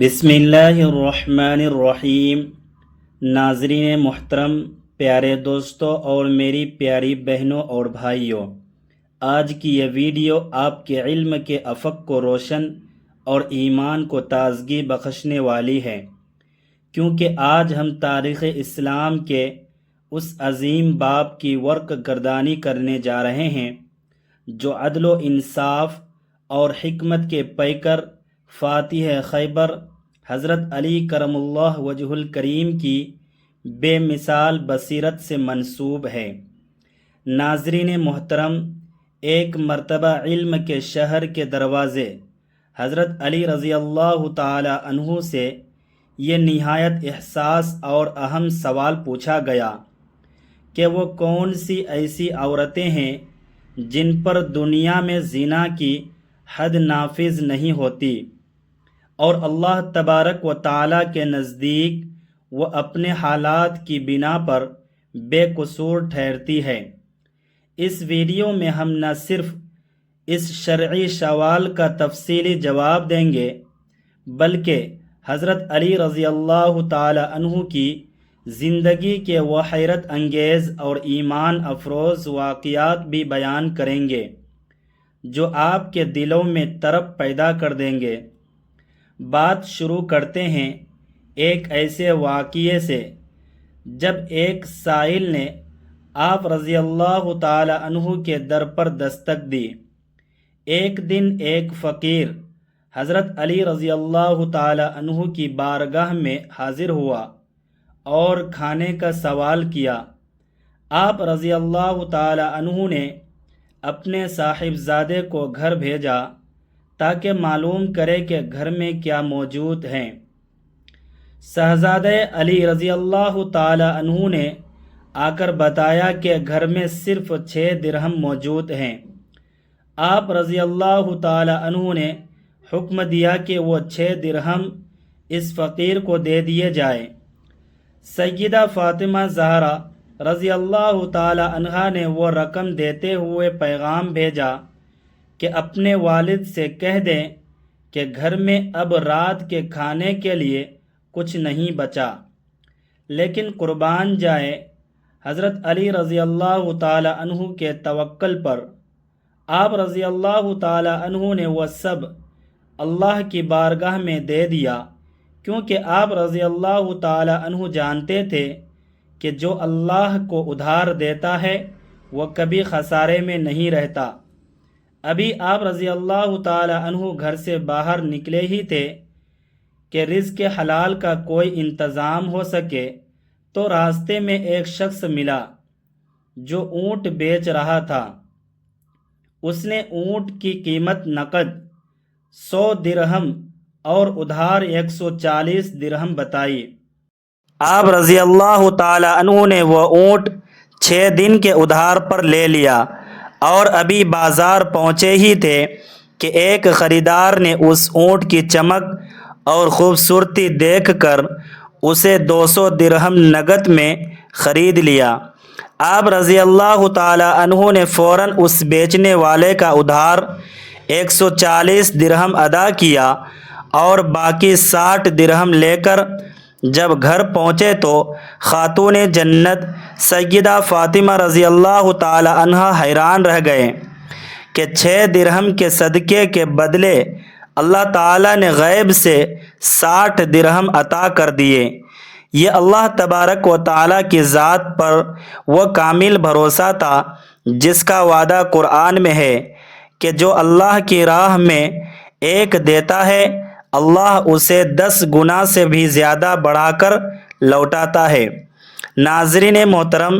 بسم اللہ الرحمن الرحیم۔ ناظرین محترم، پیارے دوستوں اور میری پیاری بہنوں اور بھائیوں، آج کی یہ ویڈیو آپ کے علم کے افق کو روشن اور ایمان کو تازگی بخشنے والی ہے، کیونکہ آج ہم تاریخ اسلام کے اس عظیم باب کی ورق گردانی کرنے جا رہے ہیں جو عدل و انصاف اور حکمت کے پیکر فاتح خیبر حضرت علی کرم اللہ وجہ الکریم کی بے مثال بصیرت سے منسوب ہے۔ ناظرین محترم، ایک مرتبہ علم کے شہر کے دروازے حضرت علی رضی اللہ تعالی عنہ سے یہ نہایت حساس اور اہم سوال پوچھا گیا کہ وہ کون سی ایسی عورتیں ہیں جن پر دنیا میں زنا کی حد نافذ نہیں ہوتی اور اللہ تبارک و تعالیٰ کے نزدیک وہ اپنے حالات کی بنا پر بے قصور ٹھہرتی ہے۔ اس ویڈیو میں ہم نہ صرف اس شرعی سوال کا تفصیلی جواب دیں گے بلکہ حضرت علی رضی اللہ تعالی عنہ کی زندگی کے وہ حیرت انگیز اور ایمان افروز واقعات بھی بیان کریں گے جو آپ کے دلوں میں طرب پیدا کر دیں گے۔ بات شروع کرتے ہیں ایک ایسے واقعے سے جب ایک سائل نے آپ رضی اللہ تعالی عنہ کے در پر دستک دی۔ ایک دن ایک فقیر حضرت علی رضی اللہ تعالی عنہ کی بارگاہ میں حاضر ہوا اور کھانے کا سوال کیا۔ آپ رضی اللہ تعالی عنہ نے اپنے صاحبزادے کو گھر بھیجا تاکہ معلوم کرے کہ گھر میں کیا موجود ہیں۔ شہزادہ علی رضی اللہ تعالی عنہ نے آ کر بتایا کہ گھر میں صرف 6 درہم موجود ہیں۔ آپ رضی اللہ تعالی عنہ نے حکم دیا کہ وہ 6 درہم اس فقیر کو دے دیے جائیں۔ سیدہ فاطمہ زہرا رضی اللہ تعالی عنہا نے وہ رقم دیتے ہوئے پیغام بھیجا کہ اپنے والد سے کہہ دیں کہ گھر میں اب رات کے کھانے کے لیے کچھ نہیں بچا، لیکن قربان جائے حضرت علی رضی اللہ تعالی عنہ کے توکل پر آپ رضی اللہ تعالی عنہ نے وہ سب اللہ کی بارگاہ میں دے دیا، کیونکہ آپ رضی اللہ تعالی عنہ جانتے تھے کہ جو اللہ کو ادھار دیتا ہے وہ کبھی خسارے میں نہیں رہتا۔ ابھی آپ رضی اللہ تعالی عنہ گھر سے باہر نکلے ہی تھے کہ رزق حلال کا کوئی انتظام ہو سکے تو راستے میں ایک شخص ملا جو اونٹ بیچ رہا تھا۔ اس نے اونٹ کی قیمت نقد 100 درہم اور ادھار 140 درہم بتائی۔ آپ رضی اللہ تعالی عنہ نے وہ اونٹ 6 دن کے ادھار پر لے لیا اور ابھی بازار پہنچے ہی تھے کہ ایک خریدار نے اس اونٹ کی چمک اور خوبصورتی دیکھ کر اسے 200 درہم نقد میں خرید لیا۔ آپ رضی اللہ تعالی عنہ نے فوراً اس بیچنے والے کا ادھار 140 درہم ادا کیا اور باقی 60 درہم لے کر جب گھر پہنچے تو خاتون جنت سیدہ فاطمہ رضی اللہ تعالی عنہا حیران رہ گئے کہ 6 درہم کے صدقے کے بدلے اللہ تعالی نے غیب سے 60 درہم عطا کر دیے۔ یہ اللہ تبارک و تعالی کی ذات پر وہ کامل بھروسہ تھا جس کا وعدہ قرآن میں ہے کہ جو اللہ کی راہ میں ایک دیتا ہے اللہ اسے 10 گنا سے بھی زیادہ بڑھا کر لوٹاتا ہے۔ ناظرین محترم،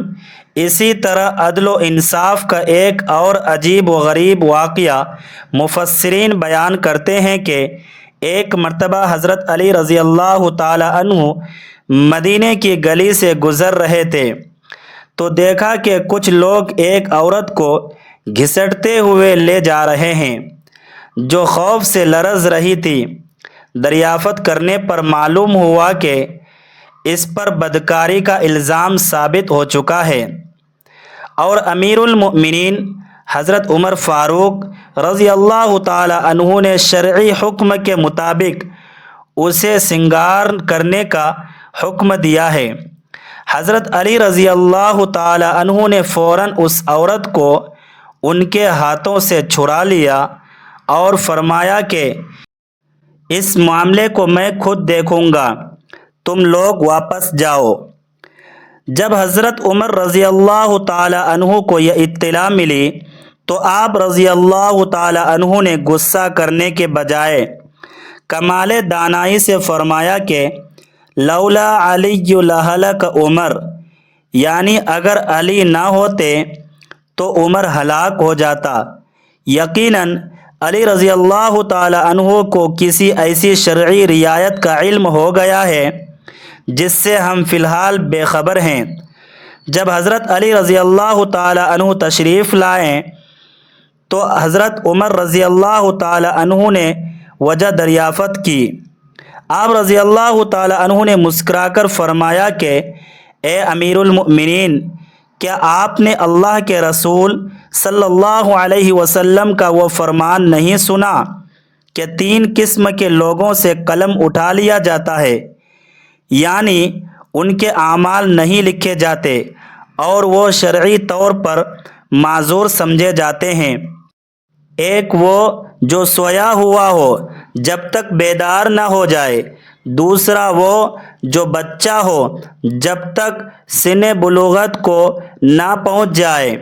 اسی طرح عدل و انصاف کا ایک اور عجیب و غریب واقعہ مفسرین بیان کرتے ہیں کہ ایک مرتبہ حضرت علی رضی اللہ تعالی عنہ مدینے کی گلی سے گزر رہے تھے تو دیکھا کہ کچھ لوگ ایک عورت کو گھسیٹتے ہوئے لے جا رہے ہیں جو خوف سے لرز رہی تھی۔ دریافت کرنے پر معلوم ہوا کہ اس پر بدکاری کا الزام ثابت ہو چکا ہے اور امیر المؤمنین حضرت عمر فاروق رضی اللہ تعالی عنہ نے شرعی حکم کے مطابق اسے سنگار کرنے کا حکم دیا ہے۔ حضرت علی رضی اللہ تعالی عنہ نے فوراً اس عورت کو ان کے ہاتھوں سے چھڑا لیا اور فرمایا کہ اس معاملے کو میں خود دیکھوں گا، تم لوگ واپس جاؤ۔ جب حضرت عمر رضی اللہ تعالی عنہ کو یہ اطلاع ملی تو آپ رضی اللہ تعالی عنہ نے غصہ کرنے کے بجائے کمال دانائی سے فرمایا کہ لولا علی لہلک عمر، یعنی اگر علی نہ ہوتے تو عمر ہلاک ہو جاتا۔ یقیناً علی رضی اللہ تعالی عنہ کو کسی ایسی شرعی رعایت کا علم ہو گیا ہے جس سے ہم فی الحال بے خبر ہیں۔ جب حضرت علی رضی اللہ تعالی عنہ تشریف لائے تو حضرت عمر رضی اللہ تعالی عنہ نے وجہ دریافت کی۔ آپ رضی اللہ تعالی عنہ نے مسکرا کر فرمایا کہ اے امیر المؤمنین، کیا آپ نے اللہ کے رسول صلی اللہ علیہ وسلم کا وہ فرمان نہیں سنا کہ 3 قسم کے لوگوں سے قلم اٹھا لیا جاتا ہے، یعنی ان کے اعمال نہیں لکھے جاتے اور وہ شرعی طور پر معذور سمجھے جاتے ہیں۔ ایک وہ جو سویا ہوا ہو جب تک بیدار نہ ہو جائے، دوسرا وہ جو بچہ ہو جب تک سن بلوغت کو نہ پہنچ جائے،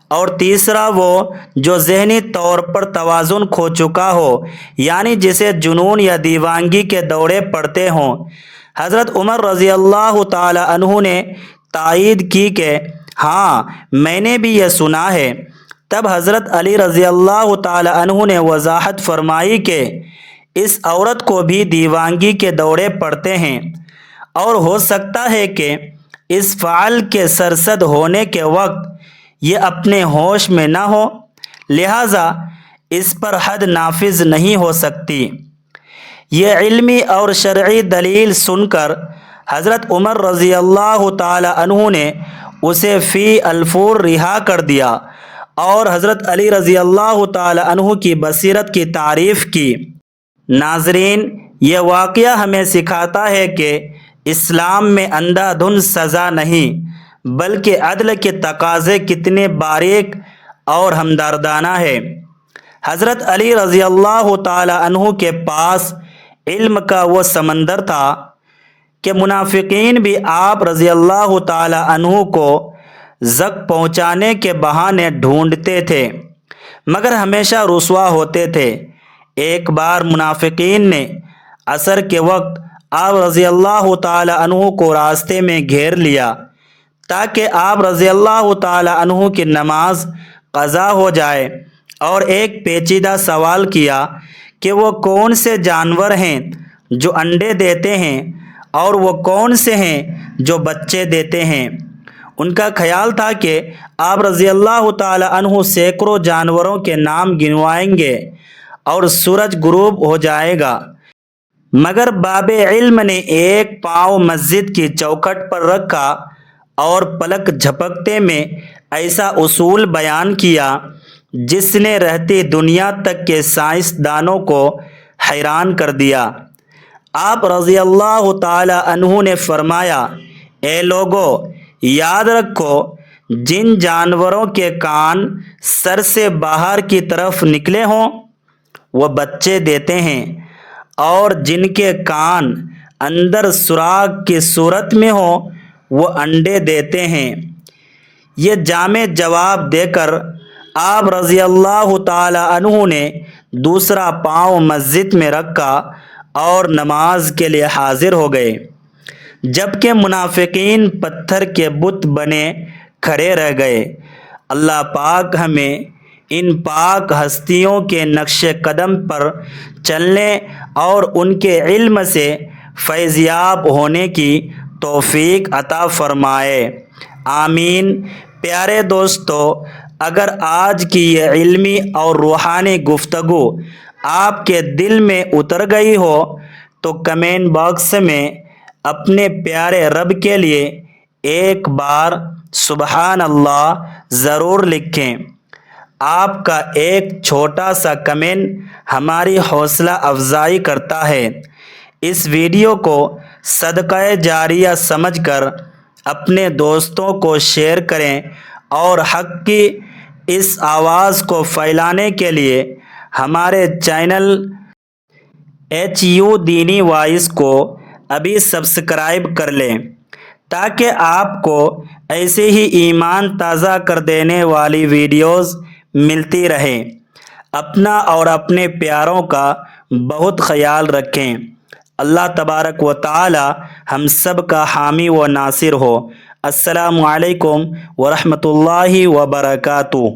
اور تیسرا وہ جو ذہنی طور پر توازن کھو چکا ہو، یعنی جسے جنون یا دیوانگی کے دورے پڑتے ہوں۔ حضرت عمر رضی اللہ تعالی عنہ نے تائید کی کہ ہاں، میں نے بھی یہ سنا ہے۔ تب حضرت علی رضی اللہ تعالی عنہ نے وضاحت فرمائی کہ اس عورت کو بھی دیوانگی کے دورے پڑتے ہیں، اور ہو سکتا ہے کہ اس فعل کے سرزد ہونے کے وقت یہ اپنے ہوش میں نہ ہو، لہٰذا اس پر حد نافذ نہیں ہو سکتی۔ یہ علمی اور شرعی دلیل سن کر حضرت عمر رضی اللہ تعالی عنہ نے اسے فی الفور رہا کر دیا اور حضرت علی رضی اللہ تعالی عنہ کی بصیرت کی تعریف کی۔ ناظرین، یہ واقعہ ہمیں سکھاتا ہے کہ اسلام میں اندھا دھند سزا نہیں، بلکہ عدل کے تقاضے کتنے باریک اور ہمدردانہ ہے۔ حضرت علی رضی اللہ تعالی عنہ کے پاس علم کا وہ سمندر تھا کہ منافقین بھی آپ رضی اللہ تعالی عنہ کو زک پہنچانے کے بہانے ڈھونڈتے تھے، مگر ہمیشہ رسوا ہوتے تھے۔ ایک بار منافقین نے عصر کے وقت آپ رضی اللہ تعالی عنہ کو راستے میں گھیر لیا تاکہ آپ رضی اللہ تعالی عنہ کی نماز قضا ہو جائے، اور ایک پیچیدہ سوال کیا کہ وہ کون سے جانور ہیں جو انڈے دیتے ہیں اور وہ کون سے ہیں جو بچے دیتے ہیں۔ ان کا خیال تھا کہ آپ رضی اللہ تعالی عنہ سینکڑوں جانوروں کے نام گنوائیں گے اور سورج غروب ہو جائے گا، مگر باب علم نے ایک پاؤں مسجد کی چوکھٹ پر رکھا اور پلک جھپکتے میں ایسا اصول بیان کیا جس نے رہتی دنیا تک کے سائنسدانوں کو حیران کر دیا۔ آپ رضی اللہ تعالی عنہ نے فرمایا، اے لوگو، یاد رکھو، جن جانوروں کے کان سر سے باہر کی طرف نکلے ہوں وہ بچے دیتے ہیں، اور جن کے کان اندر سوراخ کی صورت میں ہوں وہ انڈے دیتے ہیں۔ یہ جامع جواب دے کر آپ رضی اللہ تعالی عنہ نے دوسرا پاؤں مسجد میں رکھا اور نماز کے لیے حاضر ہو گئے، جبکہ منافقین پتھر کے بت بنے کھڑے رہ گئے۔ اللہ پاک ہمیں ان پاک ہستیوں کے نقش قدم پر چلنے اور ان کے علم سے فیض یاب ہونے کی توفیق عطا فرمائے، آمین۔ پیارے دوستو، اگر آج کی یہ علمی اور روحانی گفتگو آپ کے دل میں اتر گئی ہو تو کمنٹ باکس میں اپنے پیارے رب کے لیے ایک بار سبحان اللہ ضرور لکھیں۔ آپ کا ایک چھوٹا سا کمنٹ ہماری حوصلہ افزائی کرتا ہے۔ اس ویڈیو کو صدقہ جاریہ سمجھ کر اپنے دوستوں کو شیئر کریں اور حق کی اس آواز کو پھیلانے کے لیے ہمارے چینل دینی وائس کو ابھی سبسکرائب کر لیں تاکہ آپ کو ایسے ہی ایمان تازہ کر دینے والی ویڈیوز ملتی رہیں۔ اپنا اور اپنے پیاروں کا بہت خیال رکھیں۔ اللہ تبارک و تعالی ہم سب کا حامی و ناصر ہو۔ السلام علیکم ورحمۃ اللہ وبرکاتہ۔